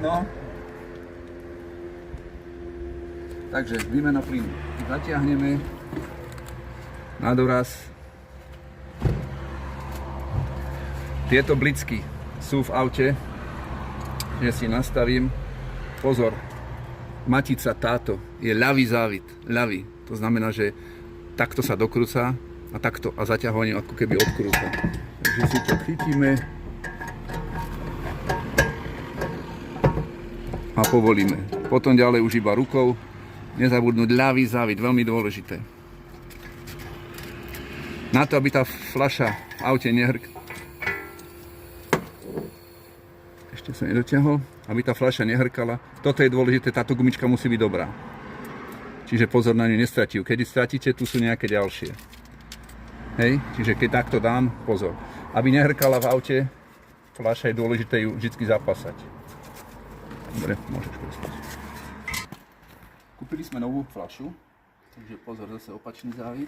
No. Takže výmena plynu. Zatiahneme na doraz. Tieto blicky sú v aute, že si nastavím. Pozor, matica táto je ľavý závit, ľavý. To znamená, že takto sa dokrúca a takto a zaťahovanie ako keby odkrúca. Takže si to chytíme a povolíme. Potom ďalej už iba rukou. Nezabudnúť ľavý závit, veľmi dôležité. Na to, aby tá fľaša v aute ešte som nedotiahol, aby tá fľaša nehrkala. Toto je dôležité, táto gumička musí byť dobrá. Čiže pozor na ňu, nestratíte ju. Keď stratíte, tu sú nejaké ďalšie. Hej, čiže keď takto dám, pozor. Aby nehrkala v aute, fľaša je dôležité ju vždy zapasať. Dobre, môžeš prestať. Kúpili sme novú fľašu, takže pozor, zase opačný závit.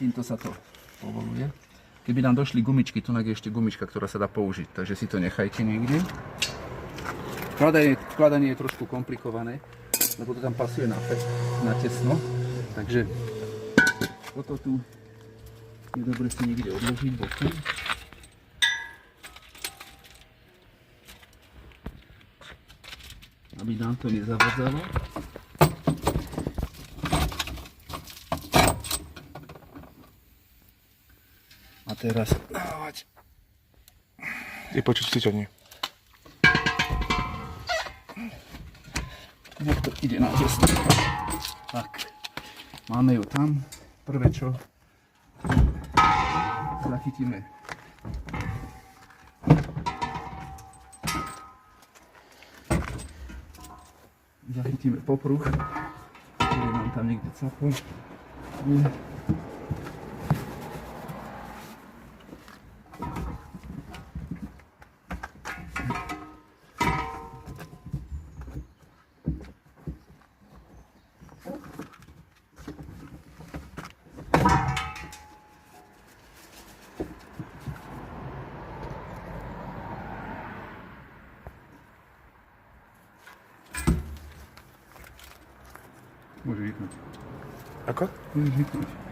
Týmto sa to povoluje. Keby nám došli gumičky, tu je ešte gumička, ktorá sa dá použiť, takže si to nechajte niekde. Vkladanie je trošku komplikované, lebo to tam pasuje na tesno, takže toto tu je dobre si niekde odložiť bokom. Aby nám to nezavadzalo. A teraz dávať. Je počuť cíťanie. Nech to ide na tesno. Tak, máme ju tam. Prvé čo zachytíme. Zachytíme popruh, ktorý nám tam niekde capol. Môže vypnúť. Ako? Môžeš vypnúť.